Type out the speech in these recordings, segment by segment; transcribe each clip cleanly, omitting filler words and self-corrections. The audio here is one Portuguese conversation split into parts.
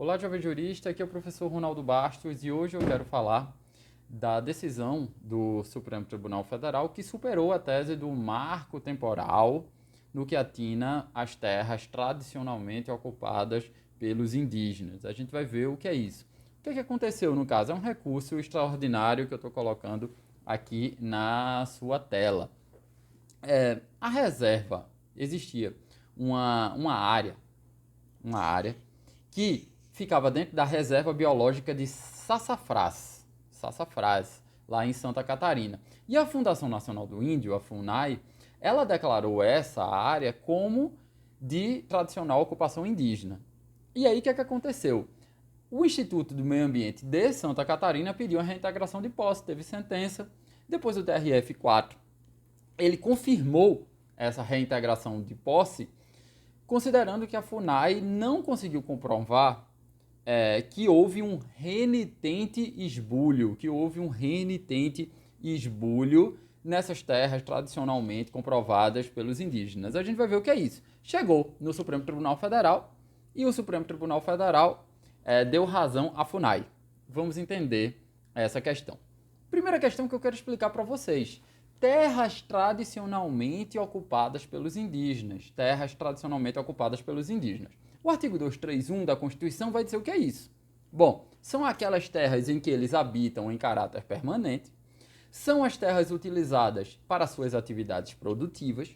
Olá, jovem jurista, aqui é o professor Ronaldo Bastos e hoje eu quero falar da decisão do Supremo Tribunal Federal que superou a tese do marco temporal no que atina às terras tradicionalmente ocupadas pelos indígenas. A gente vai ver o que é isso. O que aconteceu no caso? É um recurso extraordinário que eu estou colocando aqui na sua tela. A reserva existia uma área que ficava dentro da reserva biológica de Sassafrás, lá em Santa Catarina. E a Fundação Nacional do Índio, a FUNAI, ela declarou essa área como de tradicional ocupação indígena. E aí o que aconteceu? O Instituto do Meio Ambiente de Santa Catarina pediu a reintegração de posse, teve sentença. Depois o TRF4 ele confirmou essa reintegração de posse, considerando que a FUNAI não conseguiu comprovar que houve um renitente esbulho nessas terras tradicionalmente comprovadas pelos indígenas. A gente vai ver o que é isso. Chegou no Supremo Tribunal Federal e o Supremo Tribunal Federal deu razão à FUNAI. Vamos entender essa questão. Primeira questão que eu quero explicar para vocês. Terras tradicionalmente ocupadas pelos indígenas. Terras tradicionalmente ocupadas pelos indígenas. O artigo 231 da Constituição vai dizer o que é isso. Bom, são aquelas terras em que eles habitam em caráter permanente, são as terras utilizadas para suas atividades produtivas,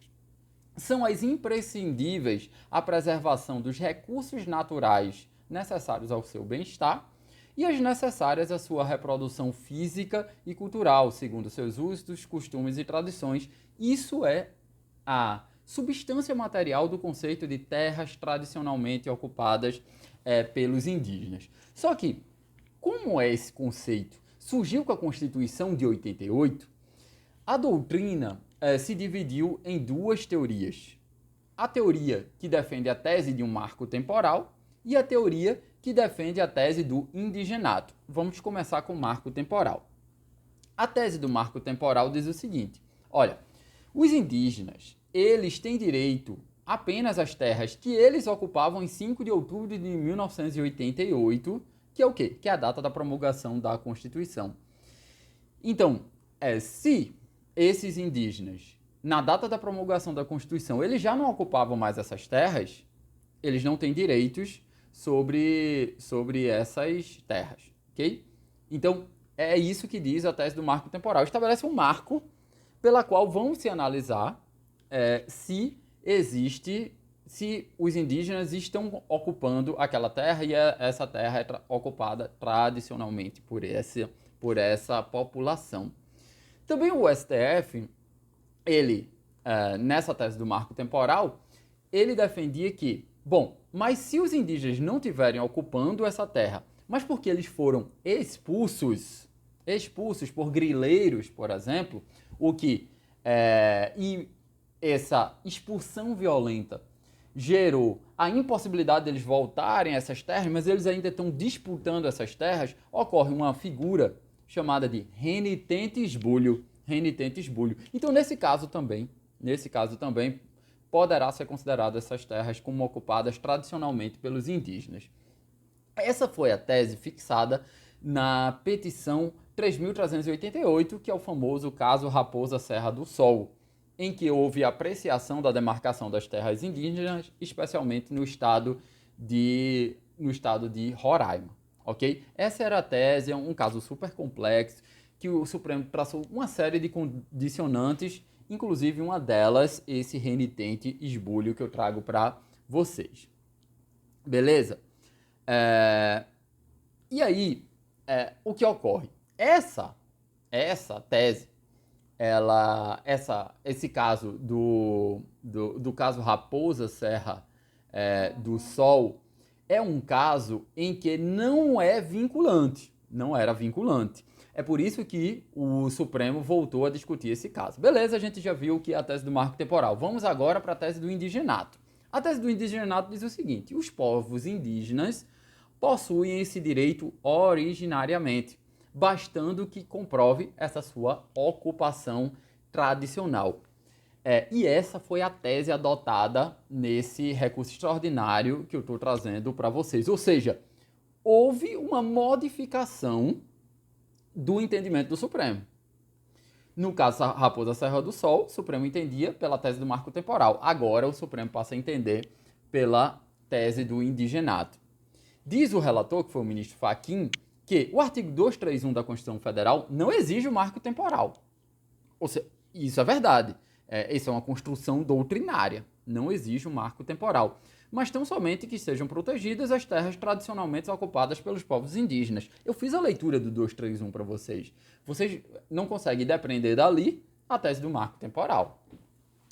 são as imprescindíveis à preservação dos recursos naturais necessários ao seu bem-estar e as necessárias à sua reprodução física e cultural, segundo seus usos, costumes e tradições. Isso é a substância material do conceito de terras tradicionalmente ocupadas pelos indígenas. Só que, como é esse conceito? Surgiu com a Constituição de 88, a doutrina se dividiu em duas teorias. A teoria que defende a tese de um marco temporal e a teoria que defende a tese do indigenato. Vamos começar com o marco temporal. A tese do marco temporal diz o seguinte: olha, os indígenas, eles têm direito apenas às terras que eles ocupavam em 5 de outubro de 1988, que é o quê? Que é a data da promulgação da Constituição. Então, se esses indígenas, na data da promulgação da Constituição, eles já não ocupavam mais essas terras, eles não têm direitos sobre essas terras, ok? Então, é isso que diz a tese do marco temporal. Estabelece um marco pela qual vão se analisar se os indígenas estão ocupando aquela terra e essa terra é ocupada tradicionalmente por essa população. Também o STF, ele, nessa tese do marco temporal, ele defendia que, bom, mas se os indígenas não estiverem ocupando essa terra, mas porque eles foram expulsos por grileiros, por exemplo, e essa expulsão violenta gerou a impossibilidade deles voltarem a essas terras, mas eles ainda estão disputando essas terras, ocorre uma figura chamada de renitente esbulho. Então, nesse caso também, poderá ser considerado essas terras como ocupadas tradicionalmente pelos indígenas. Essa foi a tese fixada na petição 3.388, que é o famoso caso Raposa Serra do Sol, em que houve apreciação da demarcação das terras indígenas, especialmente no estado de Roraima, ok? Essa era a tese, é um caso super complexo, que o Supremo traçou uma série de condicionantes, inclusive uma delas, esse renitente esbulho que eu trago para vocês. Beleza? E aí, o que ocorre? Essa tese, esse caso do caso Raposa Serra do Sol, é um caso em que não era vinculante. É por isso que o Supremo voltou a discutir esse caso. Beleza, a gente já viu que é a tese do marco temporal. Vamos agora para a tese do indigenato. A tese do indigenato diz o seguinte: os povos indígenas possuem esse direito originariamente, bastando que comprove essa sua ocupação tradicional. E essa foi a tese adotada nesse recurso extraordinário que eu estou trazendo para vocês. Ou seja, houve uma modificação do entendimento do Supremo. No caso Raposa Serra do Sol, o Supremo entendia pela tese do marco temporal. Agora o Supremo passa a entender pela tese do indigenato. Diz o relator, que foi o ministro Fachin, que o artigo 231 da Constituição Federal não exige o marco temporal. Ou seja, isso é verdade. Isso é uma construção doutrinária. Não exige o marco temporal. Mas tão somente que sejam protegidas as terras tradicionalmente ocupadas pelos povos indígenas. Eu fiz a leitura do 231 para vocês. Vocês não conseguem depreender dali a tese do marco temporal.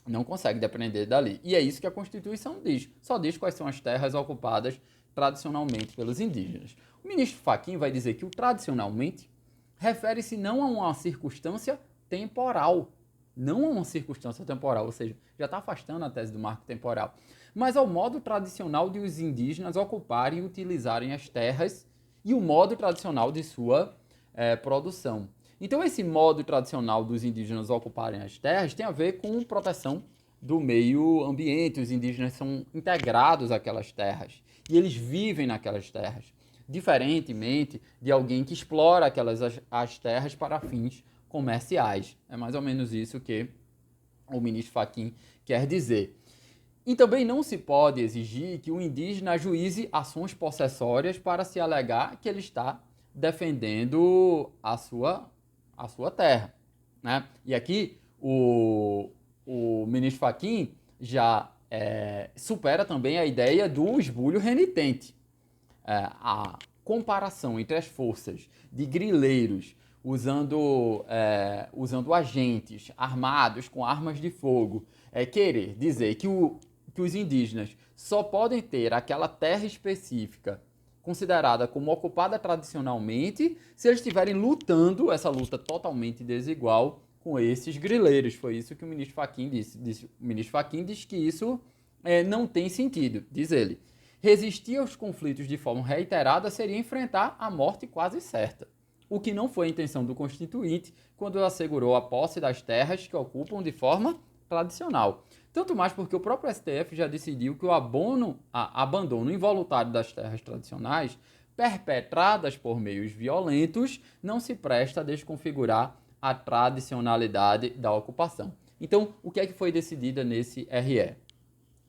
Não conseguem depreender dali. E é isso que a Constituição diz. Só diz quais são as terras ocupadas tradicionalmente pelos indígenas. O ministro Fachin vai dizer que o tradicionalmente refere-se não a uma circunstância temporal. Não a uma circunstância temporal, ou seja, já está afastando a tese do marco temporal, mas ao modo tradicional de os indígenas ocuparem e utilizarem as terras e o modo tradicional de sua produção. Então, esse modo tradicional dos indígenas ocuparem as terras tem a ver com proteção do meio ambiente. Os indígenas são integrados àquelas terras e eles vivem naquelas terras, diferentemente de alguém que explora as terras para fins comerciais. É mais ou menos isso que o ministro Fachin quer dizer. E também não se pode exigir que o indígena ajuize ações possessórias para se alegar que ele está defendendo a sua terra, né? E aqui o ministro Fachin já supera também a ideia do esbulho renitente. A comparação entre as forças de grileiros usando agentes armados com armas de fogo, querer dizer que os indígenas só podem ter aquela terra específica considerada como ocupada tradicionalmente se eles estiverem lutando essa luta totalmente desigual com esses grileiros. Foi isso que o ministro Fachin disse. O ministro Fachin diz que isso não tem sentido, diz ele. Resistir aos conflitos de forma reiterada seria enfrentar a morte quase certa, o que não foi a intenção do Constituinte quando assegurou a posse das terras que ocupam de forma tradicional. Tanto mais porque o próprio STF já decidiu que o abandono involuntário das terras tradicionais, perpetradas por meios violentos, não se presta a desconfigurar a tradicionalidade da ocupação. Então, o que é que foi decidido nesse RE?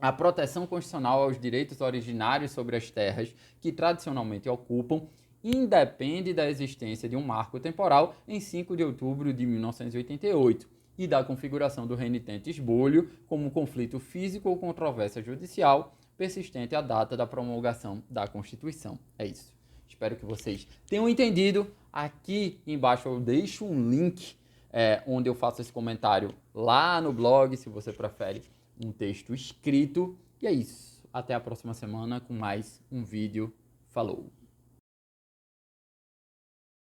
A proteção constitucional aos direitos originários sobre as terras que tradicionalmente ocupam independe da existência de um marco temporal em 5 de outubro de 1988 e da configuração do renitente esbulho como um conflito físico ou controvérsia judicial persistente à data da promulgação da Constituição. É isso. Espero que vocês tenham entendido. Aqui embaixo eu deixo um link onde eu faço esse comentário lá no blog, se você prefere um texto escrito. E é isso. Até a próxima semana com mais um vídeo. Falou!